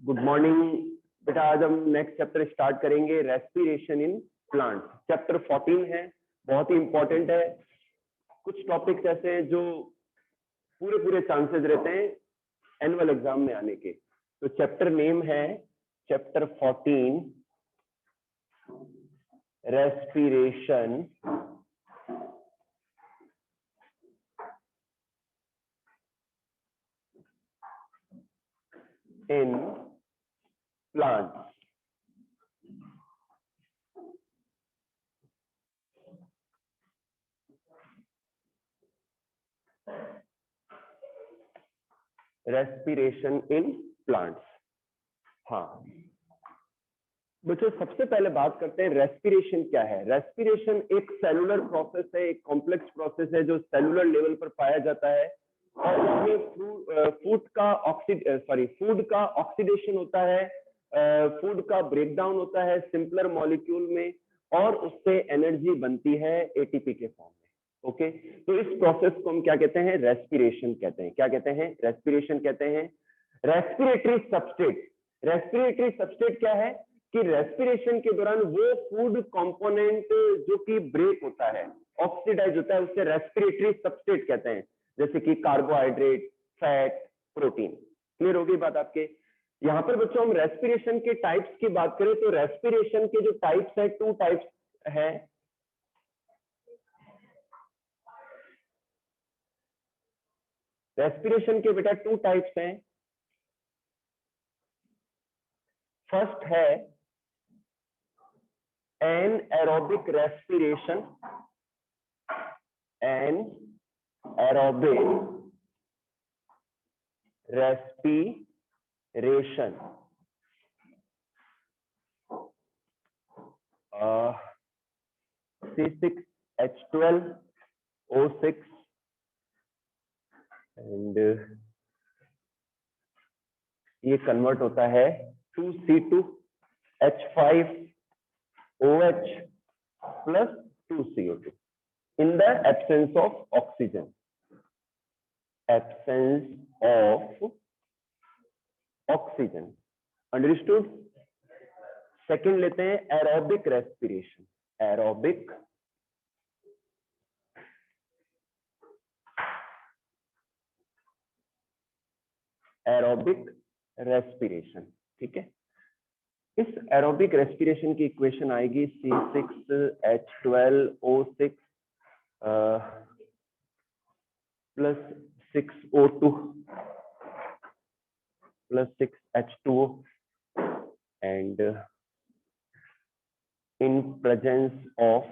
Good morning बेटा। आज हम नेक्स्ट चैप्टर स्टार्ट करेंगे, रेस्पिरेशन इन प्लांट्स। चैप्टर 14 है, बहुत ही इंपॉर्टेंट है। कुछ टॉपिक्स ऐसे हैं जो पूरे चांसेस रहते हैं एनुअल एग्जाम में आने के। तो चैप्टर नेम है chapter 14, respiration in plants. Respiration in plants. हाँ बच्चों, सबसे पहले बात करते हैं रेस्पिरेशन क्या है। रेस्पिरेशन एक सेलुलर प्रोसेस है, एक कॉम्प्लेक्स प्रोसेस है जो सेलुलर लेवल पर पाया जाता है और इसमें फूड का ऑक्सीडेशन होता है, फूड का ब्रेकडाउन होता है सिंपलर मॉलिक्यूल में और उससे एनर्जी बनती है एटीपी के फॉर्म में। ओके, तो इस प्रोसेस को हम क्या कहते हैं? रेस्पिरेशन कहते हैं। क्या कहते हैं? रेस्पिरेशन कहते हैं। Respiratory substrate. रेस्पिरेटरी सबस्ट्रेट क्या है कि रेस्पिरेशन के दौरान वो फूड कंपोनेंट जो कि ब्रेक होता है, ऑक्सीडाइज होता है, उससे रेस्पिरेटरी सबस्ट्रेट कहते हैं। जैसे कि कार्बोहाइड्रेट, फैट, प्रोटीन। क्लियर होगी बात आपके? यहाँ पर बच्चों हम रेस्पिरेशन के टाइप्स की बात करें तो रेस्पिरेशन के जो टाइप्स है, 2 टाइप्स है। रेस्पिरेशन के बेटा 2 टाइप्स हैं। फर्स्ट है anaerobic respiration. Anaerobic respiration C6H12O6 and ये कन्वर्ट होता है 2C2H5OH plus 2CO2 in the absence of oxygen. Absence of oxygen. Understood? Second लेते हैं एरोबिक रेस्पिरेशन। Aerobic respiration. ठीक है, इस एरोबिक रेस्पिरेशन की इक्वेशन आएगी C6H12O6 plus 6O2 plus 6H2O and in presence of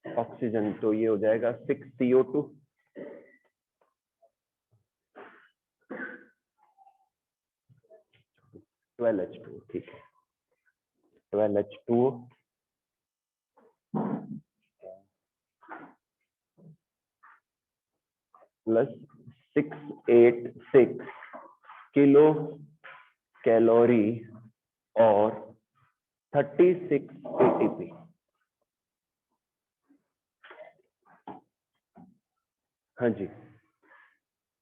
oxygen तो ये हो जाएगा 6CO2 12H2। ठीक है, 12H2 प्लस 686 किलो कैलोरी और 36 ATP। हाँ जी,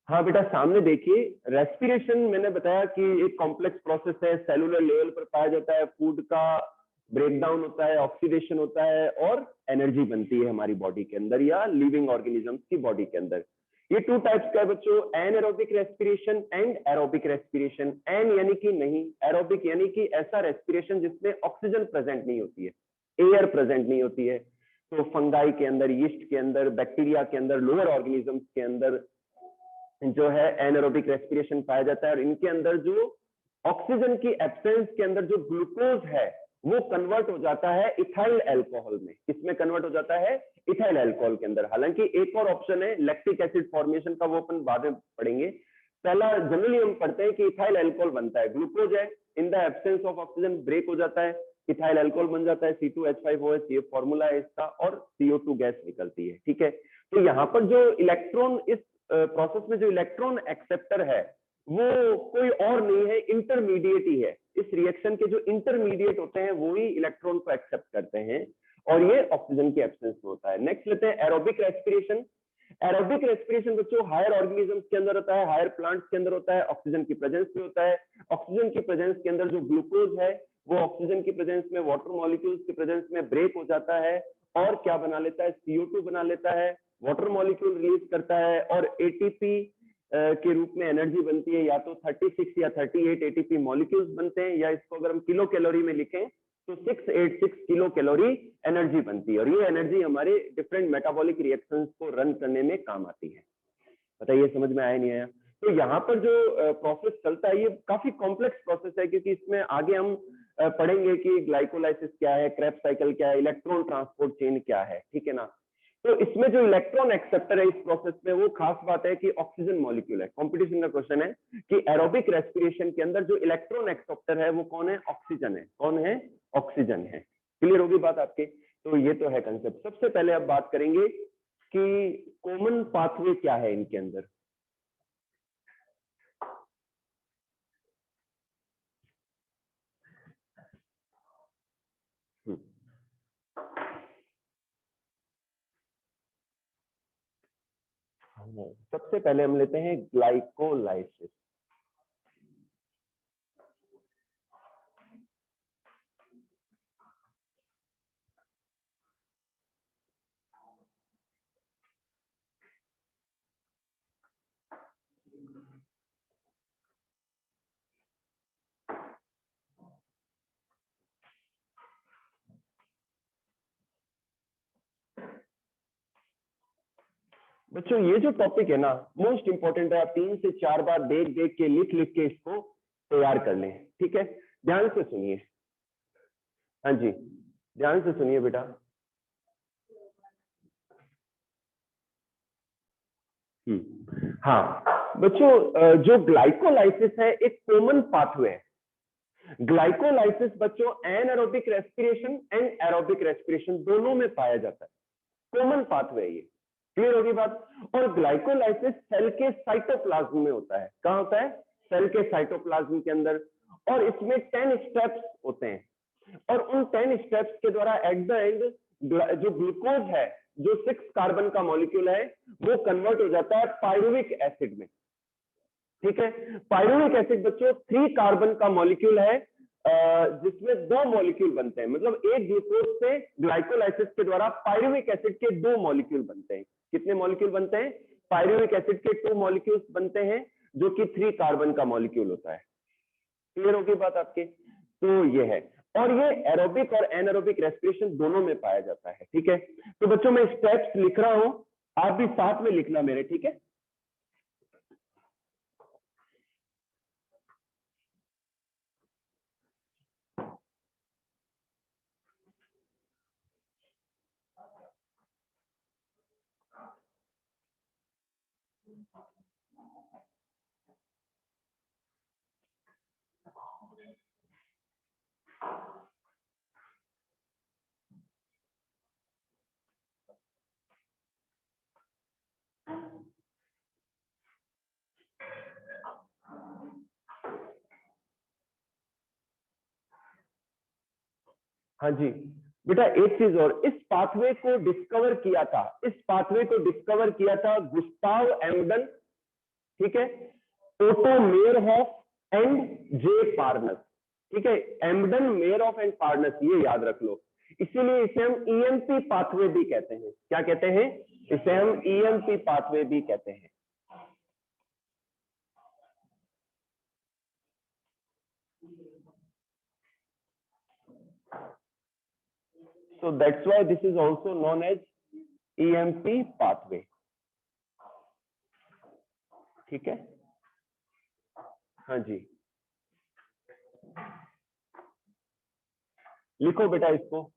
हाँ बेटा सामने देखिए। रेस्पिरेशन मैंने बताया कि एक कॉम्प्लेक्स प्रोसेस है, सेलुलर लेवल पर पाया जाता है। फूड का ब्रेकडाउन होता है, ऑक्सीडेशन होता है और एनर्जी बनती है हमारी बॉडी के अंदर या लिविंग ऑर्गेनिजम्स की बॉडी के अंदर। ये 2 टाइप्स का है बच्चों, anaerobic respiration and aerobic respiration. An यानी कि नहीं, एरोबिक यानी कि ऐसा रेस्पिरेशन जिसमें ऑक्सीजन प्रेजेंट नहीं होती है, एयर प्रेजेंट नहीं होती है। तो फंगाई के अंदर, यीस्ट के अंदर, बैक्टीरिया के अंदर, लोअर ऑर्गेनिजम्स के अंदर जो है एनएरोबिक रेस्पिरेशन पाया जाता है और इनके अंदर जो ऑक्सीजन की एब्सेंस के अंदर जो ग्लूकोज है वो कन्वर्ट हो जाता है इथाइल अल्कोहल में। इसमें कन्वर्ट हो जाता है इथाइल अल्कोहल के अंदर। हालांकि एक और ऑप्शन है लैक्टिक एसिड फॉर्मेशन का, वो अपन बाद में पढ़ेंगे। पहला जनरली हम पढ़ते हैं कि इथाइल अल्कोहल बनता है, ग्लूकोज है, in the absence of oxygen break हो जाता है, इथाइल अल्कोहल बन जाता है, C2H5OH, ये फॉर्मूला है इसका, और CO2 गैस निकलती है। ठीक है, तो यहाँ पर जो इलेक्ट्रॉन, इस प्रोसेस में जो इलेक्ट्रॉन एक्सेप्टर है वो कोई और नहीं है, इंटरमीडिएट ही है। इस रिएक्शन के जो इंटरमीडिएट होते हैं वो ही इलेक्ट्रॉन को एक्सेप्ट करते हैं और ये ऑक्सीजन की एब्सेंस में होता है। नेक्स्ट लेते हैं एरोबिक रेस्पिरेशन। एरोबिक रेस्पिरेशन बच्चों हायर ऑर्गेनिजम्स के अंदर होता है, हायर प्लांट्स के अंदर होता है, ऑक्सीजन की प्रेजेंस में होता है। ऑक्सीजन की प्रेजेंस के अंदर जो ग्लूकोज है वो ऑक्सीजन की प्रेजेंस में वाटर मॉलिक्यूल्स की प्रेजेंस में ब्रेक हो जाता है और क्या बना लेता है, CO2 बना लेता है, वाटर मॉलिक्यूल रिलीज करता है और एटीपी के रूप में एनर्जी बनती है। या तो 36 या 38 एटीपी मॉलिक्यूल्स बनते हैं, या इसको अगर हम किलो कैलोरी में लिखें तो 686 किलो कैलोरी एनर्जी बनती है और ये एनर्जी हमारे डिफरेंट मेटाबॉलिक रिएक्शंस को रन करने में काम आती है। बताइए समझ में आया नहीं आया? तो यहाँ पर जो प्रोसेस चलता है ये काफी कॉम्प्लेक्स प्रोसेस है, क्योंकि इसमें आगे हम पढ़ेंगे कि ग्लाइकोलाइसिस क्या है, क्रेब्स साइकिल क्या है, इलेक्ट्रॉन ट्रांसपोर्ट चेन क्या है, ठीक है ना। तो इसमें जो इलेक्ट्रॉन एक्सेप्टर है इस प्रोसेस में, वो खास बात है कि ऑक्सीजन मॉलिक्यूल है। कंपटीशन का क्वेश्चन है कि एरोबिक रेस्पिरेशन के अंदर जो इलेक्ट्रॉन एक्सेप्टर है वो कौन है? ऑक्सीजन है। कौन है? ऑक्सीजन है। क्लियर होगी बात आपके? तो ये तो है कंसेप्ट। सबसे पहले अब बात करेंगे कि कॉमन पाथवे क्या है इनके अंदर। सबसे पहले हम लेते हैं ग्लाइकोलाइसिस। बच्चों ये जो टॉपिक है ना मोस्ट इंपॉर्टेंट है, आप 3 से 4 बार देख देख के लिख लिख के इसको तैयार कर लें, ठीक है। ध्यान से सुनिए। हाँ जी, ध्यान से सुनिए बेटा। हाँ बच्चों, जो ग्लाइकोलाइसिस है एक कॉमन पाथवे है। ग्लाइकोलाइसिस बच्चों anaerobic respiration and aerobic respiration दोनों में पाया जाता है। कॉमन पाथवे है ये। क्लियर होगी बात? और ग्लाइकोलाइसिस सेल के साइटोप्लाज्म में होता है। कहां होता है? सेल के साइटोप्लाज्म के अंदर। और इसमें 10 स्टेप्स होते हैं और उन 10 स्टेप्स के द्वारा एट द एंड जो ग्लूकोज है, जो 6 कार्बन का मॉलिक्यूल है, वो कन्वर्ट हो जाता है पायरुविक एसिड में। ठीक है। पायरुविक एसिड बच्चों 3 कार्बन का मॉलिक्यूल है, जिसमें 2 मॉलिक्यूल बनते हैं। मतलब एक ग्लूकोज से ग्लाइकोलाइसिस के द्वारा पायरुविक एसिड के 2 मॉलिक्यूल बनते हैं। कितने मॉलिक्यूल बनते हैं? पायरुविक एसिड के 2 मॉलिक्यूल्स बनते हैं, जो कि 3 कार्बन का मॉलिक्यूल होता है। क्लियर होगी बात आपके? तो ये है। और ये एरोबिक और एनारोबिक रेस्पिरेशन दोनों में पाया जाता है। ठीक है। तो बच्चों मैं स्टेप्स लिख रहा हूं, आप भी साथ में लिखना मेरे, ठीक है। हाँ जी बेटा, एक चीज और, इस पाथवे को डिस्कवर किया था, इस पाथवे को डिस्कवर किया था गुस्ताव एम्डन, ठीक है, ओटो मेयरहॉफ एंड जे पार्नस। ठीक है, एम्डन, मेयरहॉफ एंड पार्नस, ये याद रख लो। इसीलिए इसे हम ईएमपी पाथवे भी कहते हैं। क्या कहते हैं? इसे हम ईएमपी पाथवे भी कहते हैं। So that's why this is also known as EMP pathway. ठीक है। हाँ जी, लिखो बेटा इसको।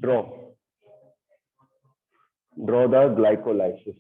Draw the glycolysis.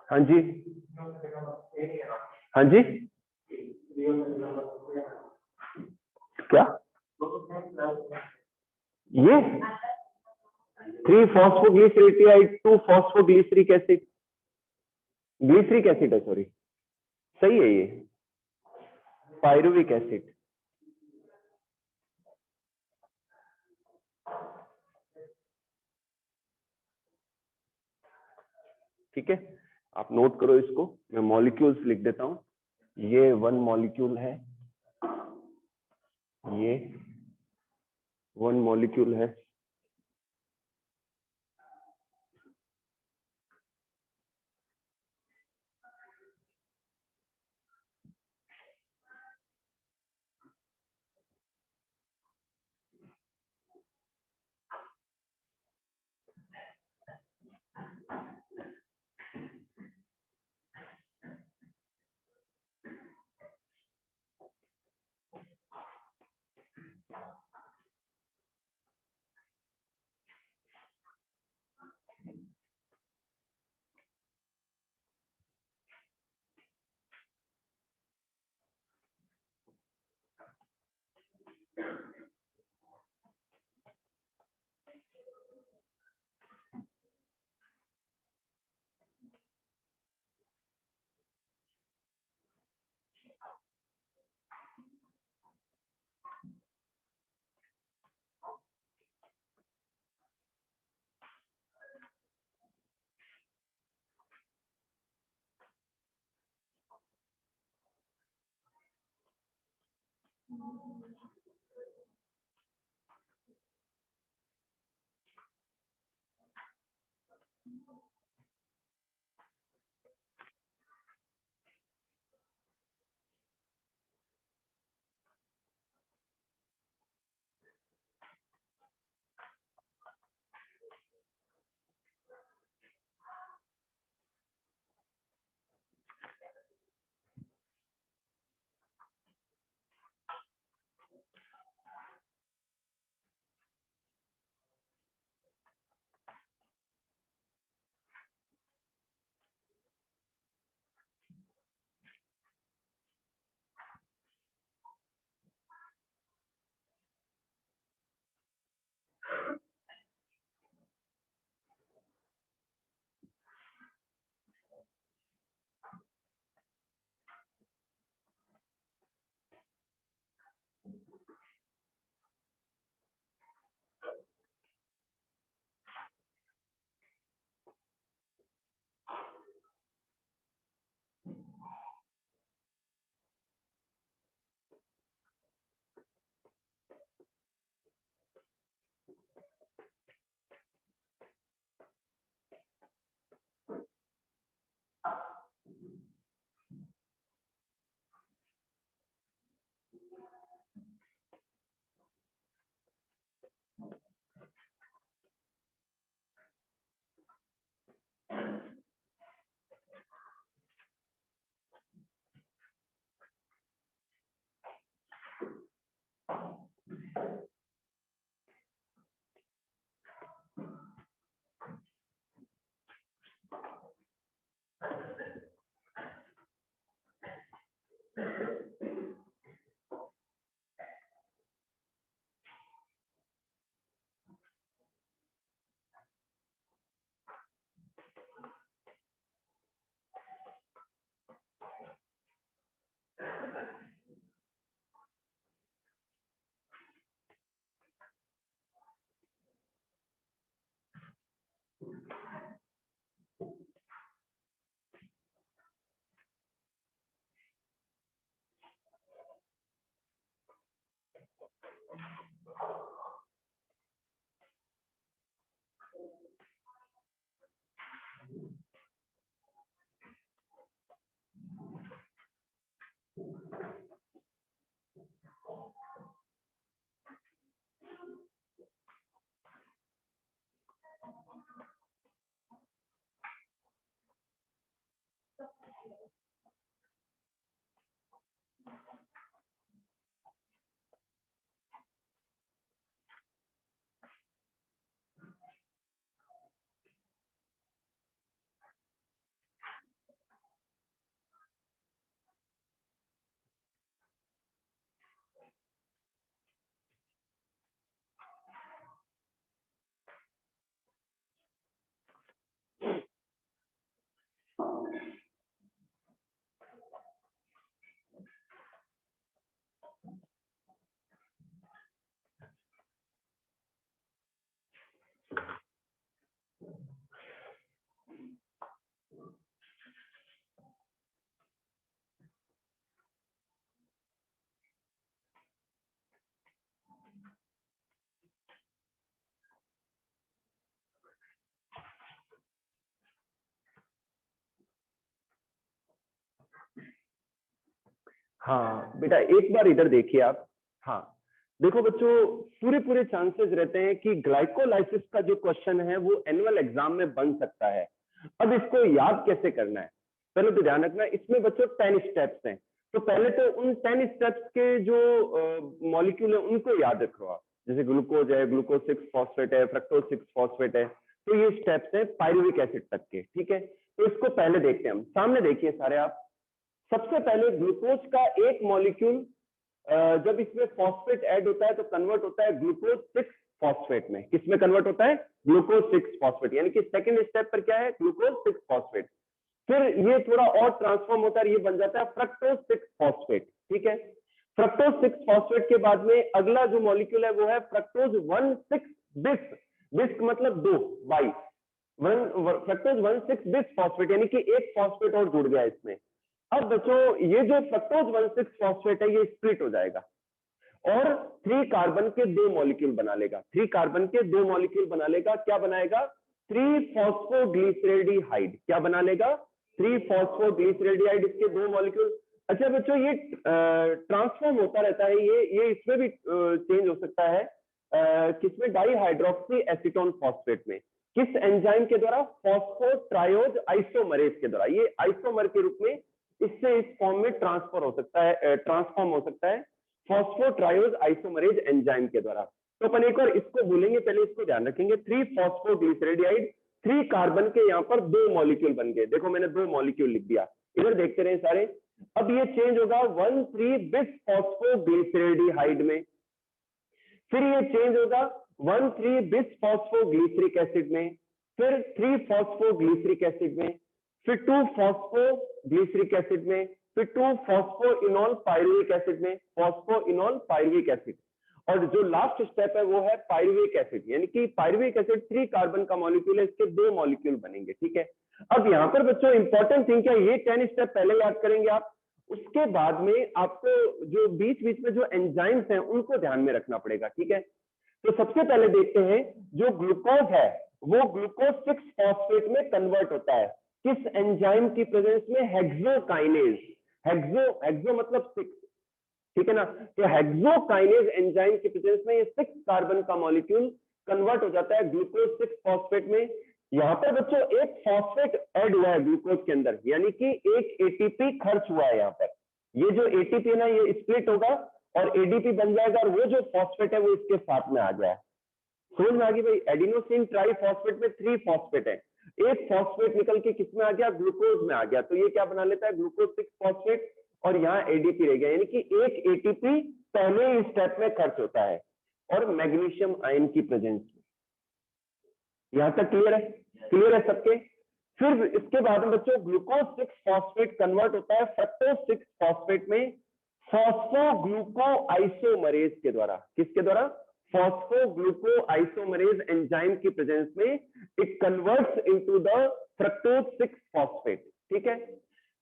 हाँ जी, हाँ जी, क्या ये 3-फॉस्फोग्लिसरेटिड 2-फॉस्फोग्लिसरिक एसिड, ग्लिसरिक एसिड है, सॉरी, सही है ये पायरुविक एसिड। ठीक है, आप नोट करो इसको, मैं मॉलिक्यूल्स लिख देता हूँ। ये 1 मॉलिक्यूल है, ये 1 मॉलिक्यूल है, हाँ बेटा एक बार इधर देखिए आप। हाँ देखो बच्चों, पूरे चांसेस रहते हैं कि ग्लाइकोलाइसिस का जो क्वेश्चन है वो एनुअल एग्जाम में बन सकता है। अब इसको याद कैसे करना है, पहले तो ध्यान रखना इसमें बच्चों 10 स्टेप्स हैं। तो पहले तो उन 10 स्टेप्स के जो मॉलिक्यूल है उनको याद रखो आप। जैसे ग्लूकोज है, ग्लूकोज 6 फॉस्फेट है, फ्रक्टोज 6 फॉस्फेट है। तो ये स्टेप्स है पायरुविक एसिड तक के, ठीक है। तो इसको पहले देखते हैं हम। सामने देखिए सारे आप। सबसे पहले ग्लूकोज का एक मॉलिक्यूल जब इसमें फॉस्फेट ऐड होता है तो कन्वर्ट होता है ग्लूकोज 6 फॉस्फेट में। किसमें कन्वर्ट होता है? Glucose 6 phosphate. यानी कि सेकंड स्टेप पर क्या है? Glucose 6 phosphate. फिर ये थोड़ा और ट्रांसफॉर्म होता है, ये बन जाता है फ्रक्टोज 6 फॉस्फेट, ठीक है। फ्रक्टोज 6 फॉस्फेट के बाद में अगला जो मॉलिक्यूल है वो है फ्रक्टोज 1,6 बिस। बिस मतलब 2 बाई फ्रक्टोज 1,6 बिस फॉस्फेट, यानी कि एक फॉस्फेट और जुड़ गया इसमें। अब बच्चों ये जो फ्रक्टोज 1,6 फॉस्फेट है ये स्प्लिट हो जाएगा और 3 कार्बन के 2 मॉलिक्यूल बना लेगा। 3 कार्बन के 2 मॉलिक्यूल बना लेगा। क्या बनाएगा? 3 फॉस्फोग्लिसरेडिहाइड। क्या बना लेगा? 3 फॉस्फोग्लिसरेडिहाइड, इसके 2 मॉलिक्यूल। अच्छा बच्चों ये ट्रांसफॉर्म होता रहता है, ये इसमें भी चेंज हो सकता है। किसमें? डाईहाइड्रोक्सी एसीटोन फॉस्फेट में। किस एंजाइम के द्वारा? फॉस्फोट्रायोज आइसोमरेज के द्वारा। ये आइसोमर के रूप में इससे इस फॉर्म में ट्रांसफर हो सकता है, ट्रांसफॉर्म हो सकता है फॉस्फोट्रायोज आइसोमरेज एंजाइम के द्वारा। तो अपन एक बार इसको भूलेंगे, पहले इसको ध्यान रखेंगे। 3 फॉस्फोग्लिसरेडिहाइड, 3 कार्बन के यहाँ पर 2 मॉलिक्यूल बन गए। देखो मैंने 2 मॉलिक्यूल लिख दिया, इधर देखते रहे सारे। अब ये चेंज होगा 1,3 बिस फॉस्फोग्लिसरेडिहाइड में। फिर ये चेंज होगा 1,3 बिस फॉस्फोग्लिसरिक एसिड में। फिर 3 फॉस्फोग्लिसरिक एसिड में। फिर 2 फॉस्फोग्लिसरिक एसिड में। फिर 2 फॉस्फोइनोल पायरुविक एसिड में। Phosphoenol pyruvic acid. और जो लास्ट स्टेप है वो है पायरुविक एसिड, यानी कि पायरुविक एसिड 3 कार्बन का मॉलिक्यूल है, इसके 2 मॉलिक्यूल बनेंगे, ठीक है। अब यहाँ पर बच्चों इंपॉर्टेंट थिंग क्या, ये 10 स्टेप पहले याद करेंगे आप। उसके बाद में आपको जो बीच बीच में जो एंजाइम्स हैं उनको ध्यान में रखना पड़ेगा, ठीक है। तो सबसे पहले देखते हैं जो ग्लूकोज है वो ग्लूकोज 6 फॉस्फेट में कन्वर्ट होता है। किस एंजाइम की प्रेजेंस में? हेक्सोकाइनेज। हेक्सो मतलब 6, ठीक है ना। तो हेक्सोकाइनेज एंजाइम की प्रेजेंस में ये 6 कार्बन का मॉलिक्यूल कन्वर्ट हो जाता है ग्लूकोज 6 फॉस्फेट में। यहाँ पर बच्चों एक फॉस्फेट ऐड हुआ है ग्लूकोज के अंदर, यानी कि एक एटीपी खर्च हुआ है यहाँ पर। ये जो एटीपी है ना ये स्प्लिट होगा और एडीपी बन जाएगा और वो जो फॉस्फेट है वो इसके साथ में आ गया। समझ में आ गई भाई? एडिनोसिन ट्राइफॉस्फेट में 3 फॉस्फेट है, एक फॉस्फेट निकल के किसमें आ गया? ग्लूकोज में आ गया। तो ये क्या बना लेता है? ग्लूकोज 6 फॉस्फेट और यहाँ एडीपी रह गया, यानी कि एक एटीपी पहले ही स्टेप में खर्च होता है और मैग्नीशियम आयन की प्रेजेंस में। यहां तक क्लियर है? क्लियर है सबके? फिर इसके बाद में बच्चों ग्लूकोज 6 फॉस्फेट कन्वर्ट होता है फ्रक्टोज 6 फॉस्फेट में फॉस्फोग्लूको आइसोमरेज के द्वारा। किसके द्वारा? फॉस्फोग्लूको आइसोमरेज एंजाइम की प्रेजेंस में it converts into the fructose 6 phosphate, ठीक है।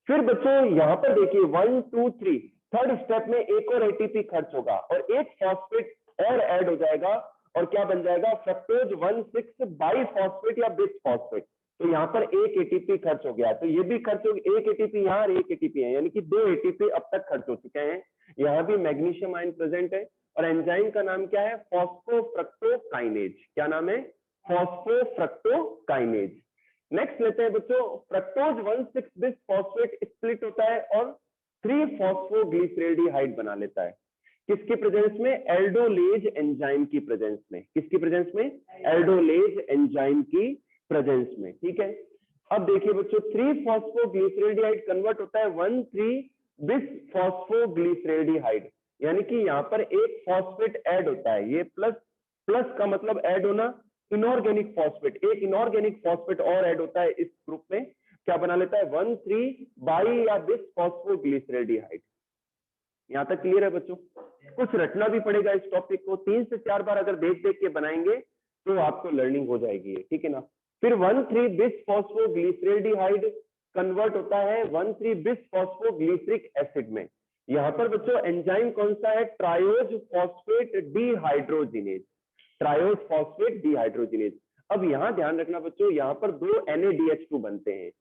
फिर बच्चों यहां पर देखिए 1 2 3 थर्ड स्टेप में एक और एटीपी खर्च होगा और एक फॉस्फेट और ऐड हो जाएगा और क्या बन जाएगा? फ्रक्टोज 1,6 बाई फॉस्फेट या बिस फॉस्फेट। तो यहाँ पर एक एटीपी खर्च हो गया, तो ये भी खर्च हो गया, एक एटीपी यहाँ और एक एटीपी है, यानी कि 2 एटीपी अब तक खर्च हो चुके हैं। यहाँ भी मैग्नीशियम आयन प्रेजेंट है और एंजाइम का नाम क्या है? फॉस्फोफ्रक्टोकाइनेज। क्या नाम है? फॉस्फोफ्रक्टोकाइनेज। नेक्स्ट लेते हैं बच्चों, फ्रक्टोज 1,6 बिस फॉस्फेट स्प्लिट होता है और 3 फॉस्फोग्लिसरेडिहाइड बना लेता है। किसकी प्रेजेंस में? एल्डोलेज एंजाइम की प्रेजेंस में। किसकी प्रेजेंस में? एल्डोलेज एंजाइम की प्रेजेंस में, ठीक है। अब देखिए बच्चों 3 फॉस्फोग्लिसरेडिहाइड कन्वर्ट होता है 1,3 बिस फॉस्फोग्लिसरेडिहाइड, यानी कि यहाँ पर एक फॉस्फेट ऐड होता है। ये प्लस प्लस का मतलब ऐड होना, इनऑर्गेनिक फॉस्फेट, एक इनऑर्गेनिक फॉस्फेट और ऐड होता है इस ग्रुप में। क्या बना लेता है? 1,3 बाई या बिस फॉस्फोग्लिसरेडिहाइड। यहाँ तक क्लियर है बच्चों? कुछ रटना भी पड़ेगा इस टॉपिक को, 3 से 4 बार अगर देख देख के बनाएंगे तो आपको लर्निंग हो जाएगी, ठीक है ना। फिर 1,3 बिस फॉस्फोग्लिसरेडिहाइड कन्वर्ट होता है 1,3 बिस फॉस्फोग्लिसरिक एसिड में। यहाँ पर बच्चों एंजाइम कौन सा है? Triose phosphate dehydrogenase. Triose phosphate dehydrogenase. अब यहाँ ध्यान रखना बच्चों, यहाँ पर 2 NADH2 बनते हैं,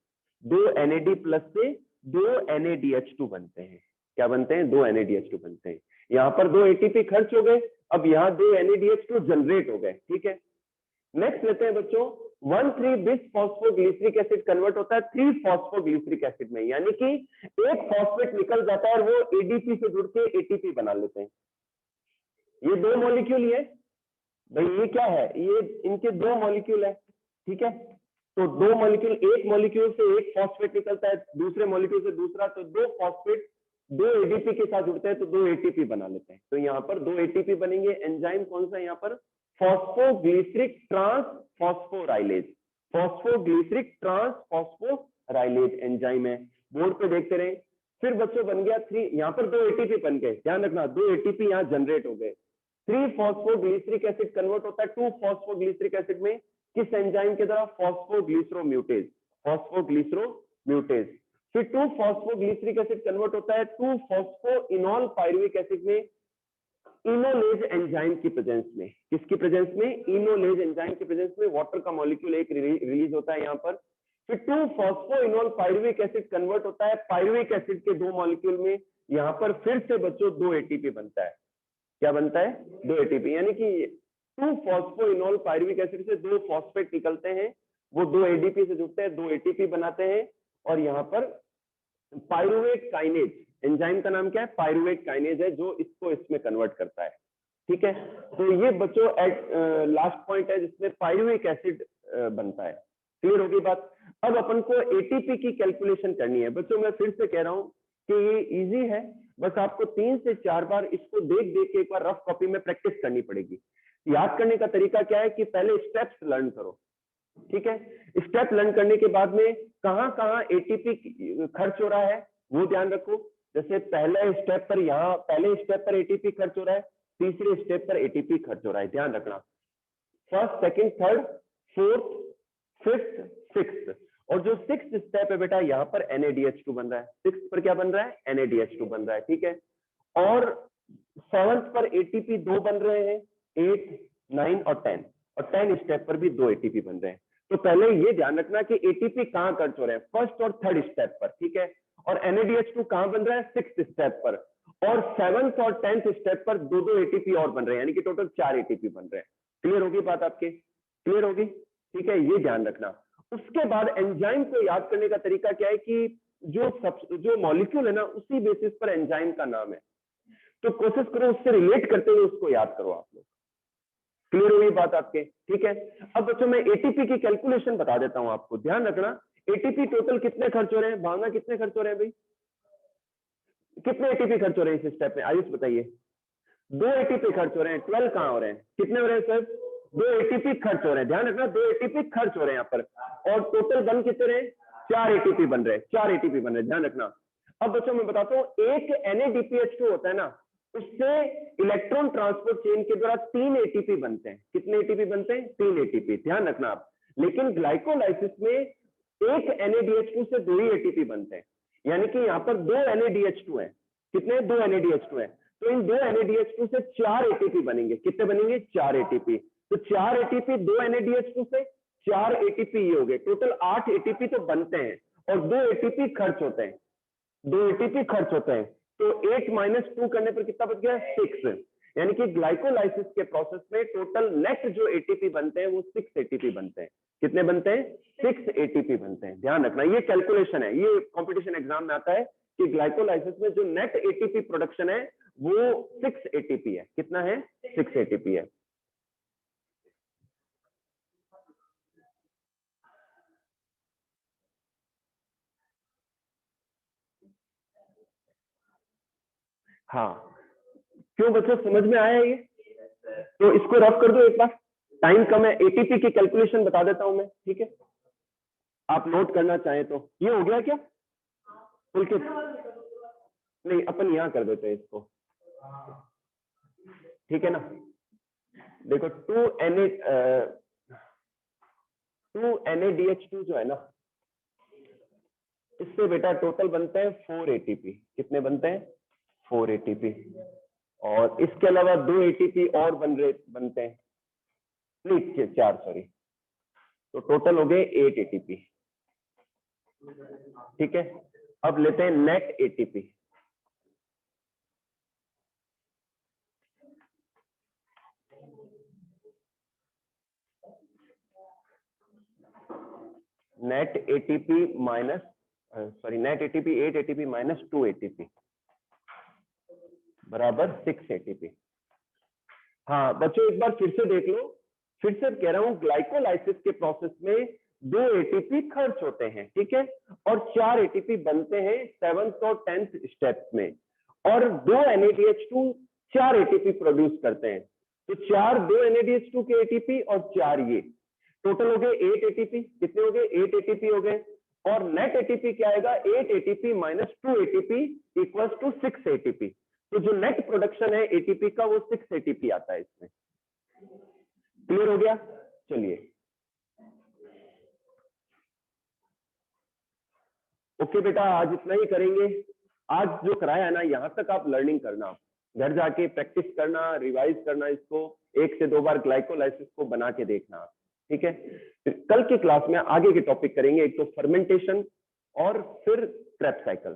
2 NAD+ से 2 NADH2 बनते हैं, क्या बनते हैं, 2 NADH2 बनते हैं। यहाँ पर 2 ATP खर्च हो गए, अब यहाँ 2 NADH2 जनरेट हो गए, ठीक है। नेक्स्ट लेते हैं बच्चों, 1,3-bis फॉस्फोग्लिसरिक एसिड कन्वर्ट होता है 3-फॉस्फोग्लिसरिक एसिड में, यानी कि एक फॉस्फेट निकल जाता है और वो ADP से जुड़ के ATP बना लेते हैं। ये 2 मॉलिक्यूल है भाई, ये क्या है, ये इनके 2 मॉलिक्यूल है, ठीक है। तो 2 मॉलिक्यूल, एक मॉलिक्यूल से एक फॉस्फेट निकलता है, दूसरे मॉलिक्यूल से दूसरा, तो 2 फॉस्फेट 2 ADP के साथ जुड़ते हैं तो 2 ATP बना लेते हैं। तो यहाँ पर 2 ATP बनेंगे। एंजाइम कौन सा है यहाँ पर, फॉस्फोग्लिसरिक ट्रांसफॉस्फोराइलेज, फॉस्फोग्लिसरिक ट्रांसफॉस्फोराइलेज एंजाइम है। बोर्ड पे देखते रहे। फिर बच्चों बन गया 3, यहाँ पर 2 ATP बन गए, ध्यान रखना 2 ATP यहाँ जनरेट हो गए। 3-फॉस्फोग्लिसरिक एसिड कन्वर्ट होता है 2-फॉस्फोग्लिसरिक एसिड में, किस एंजाइम के द्वारा, फॉस्फोग्लिसरोम्यूटेज, फॉस्फोग्लिसरोम्यूटेज। फिर 2-फॉस्फोग्लिसरिक एसिड कन्वर्ट होता है 2-फॉस्फोइनॉल पायरुविक एसिड में, इनोलेज एंजाइम की प्रेजेंस में। किसकी प्रेजेंस में, इनोलेज एंजाइम की प्रेजेंस में। वाटर का मॉलिक्यूल एक रिलीज होता है यहाँ पर। फिर 2-फॉस्फोइनॉल पायरुविक एसिड कन्वर्ट होता है पायरुविक एसिड के 2 मॉलिक्यूल में, यहाँ पर फिर से बच्चों 2 ATP बनता है। क्या बनता है, 2 ATP, यानी कि 2-फॉस्फोइनॉल पायरुविक एसिड से 2 फॉस्फेट निकलते हैं, वो 2 ADP से जुड़ते हैं, 2 ATP बनाते हैं। और यहाँ पर पायरुवेट काइनेज, एंजाइम का नाम क्या है, पायरुवेट काइनेज है, जो इसको इसमें कन्वर्ट करता है, ठीक है। तो ये बच्चों लास्ट पॉइंट है जिसमें पायरुविक एसिड बनता है। क्लियर होगी बात। अब अपन को ATP की कैलकुलेशन करनी है बच्चों। मैं फिर से कह रहा हूँ कि ये इजी है, बस आपको 3 से 4 बार इसको देख देख के एक बार रफ कॉपी में प्रैक्टिस करनी पड़ेगी। याद करने का तरीका क्या है कि पहले स्टेप्स लर्न करो, ठीक है। स्टेप लर्न करने के बाद में कहाँ कहाँ ATP खर्च हो रहा है वो ध्यान रखो। जैसे पहले स्टेप पर, यहाँ पहले स्टेप पर ATP खर्च हो रहा है, तीसरे स्टेप पर ATP खर्च हो रहा है, ध्यान रखना। First, second, third, fourth, fifth, sixth. और जो 6th स्टेप है बेटा, यहाँ पर NADH2 बन रहा है। 6th पर क्या बन रहा है, NADH2 बन रहा है, ठीक है। और 7th पर ATP 2 बन रहे हैं, 8, 9 और 10। और 10 स्टेप पर भी 2 ATP बन रहे हैं। तो पहले ये ध्यान रखना कि ATP कहाँ खर्च हो रहे हैं, फर्स्ट और थर्ड स्टेप पर, ठीक है। और NADH2 कहाँ बन रहा है, 6th स्टेप पर। और 7th और 10th स्टेप पर 2-2 ATP और बन रहे हैं, यानी कि टोटल 4 ATP बन रहे हैं। क्लियर होगी बात आपके, क्लियर होगी, ठीक है, ये ध्यान रखना। उसके बाद एंजाइम को याद करने का तरीका क्या है कि जो मॉलिक्यूल है ना, उसी बेसिस पर एंजाइम का नाम है। तो कोशिश करो उससे रिलेट करते हुए उसको याद करो आप लोग। क्लियर हुई बात आपके, ठीक है। अब बच्चों मैं ATP की कैलकुलेशन बता देता हूं आपको, ध्यान रखना। ATP टोटल कितने खर्च हो रहे हैं, भावना कितने खर्च हो रहे हैं भाई, कितने ATP खर्च हो रहे हैं इस स्टेप में, आयुष बताइए। 2 ATP खर्च हो रहे हैं, 12 कहाँ हो रहे हैं, कितने हो रहे हैं सर, 2 ATP खर्च हो रहे हैं, ध्यान रखना 2 ATP खर्च हो रहे हैं यहाँ पर। और टोटल बन कितने रहे, 4 ATP बन रहे हैं, 4 ATP बन रहे हैं, ध्यान रखना। अब बच्चों मैं बताता हूँ, एक NADPH2 होता है ना, उससे इलेक्ट्रॉन ट्रांसपोर्ट चेन के द्वारा 3 ATP बनते हैं। कितने ATP बनते हैं, 3 ATP, ध्यान रखना आप। लेकिन ग्लाइकोलाइसिस में एक NADH2 से 2 ही ATP बनते हैं, यानी कि यहाँ पर 2 NADH2 है। कितने, 2 NADH2 है। तो इन 2 NADH2 से 4 ATP बनेंगे। कितने बनेंगे, 4 ATP। तो 4 ATP 2 NADH2 से 4 ATP ये हो गए, टोटल 8 ATP तो बनते हैं और 2 ATP खर्च होते हैं, 2 ATP खर्च होते हैं। तो 8 - 2 करने पर कितना बच गया, 6। यानी कि ग्लाइकोलाइसिस के प्रोसेस में टोटल नेट जो ATP बनते हैं वो 6 ATP बनते हैं। कितने बनते हैं, 6 ATP बनते हैं, ध्यान रखना। ये कैलकुलेशन है, ये कंपटीशन एग्जाम में आता है कि ग्लाइकोलाइसिस में जो नेट ATP प्रोडक्शन है वो 6 ATP है। कितना है, 6 ATP है। हाँ, क्यों बच्चों, समझ में आया ये, तो इसको रफ कर दो एक बार, टाइम कम है। ATP की कैलकुलेशन बता देता हूं मैं, ठीक है, आप नोट करना चाहें तो। ये हो गया क्या, पुलकित, नहीं अपन यहाँ कर देते हैं इसको, ठीक है ना। देखो 2 NADH2 जो है ना, इससे बेटा टोटल बनते हैं 4 ATP। कितने बनते हैं, 4 ATP। और इसके अलावा 2 ATP और बनते हैं, नहीं 4 सॉरी, तो टोटल हो गए 8 ATP, ठीक है। अब लेते हैं net ATP। Net ATP minus net ATP 8 ATP minus 2 ATP बराबर 6 एटीपी। हाँ बच्चों एक बार फिर से देख लो, फिर से कह रहा हूं ग्लाइकोलाइसिस के प्रोसेस में 2 एटीपी खर्च होते हैं, ठीक है, और 4 एटीपी बनते हैं 7th और 10th स्टेप्स में, और 2 NADH2 4 एटीपी प्रोड्यूस करते हैं। तो 4 2 NADH2 के एटीपी और 4 ये टोटल हो गए 8 एटीपी। कितने हो गए? 8 एटीपी हो गए। और नेट एटीपी क्या आएगा? 8 ATP minus 2 ATP equals to 6 ATP. तो जो नेट प्रोडक्शन है एटीपी का वो 6 एटीपी आता है इसमें। क्लियर हो गया? चलिए ओके बेटा, आज इतना ही करेंगे। आज जो कराया है ना, यहां तक आप लर्निंग करना, घर जाके प्रैक्टिस करना, रिवाइज करना, इसको 1 से 2 बार ग्लाइकोलाइसिस को बना के देखना, ठीक है। फिर कल की क्लास में आगे के टॉपिक करेंगे, एक तो फर्मेंटेशन और फिर क्रेब्स साइकिल।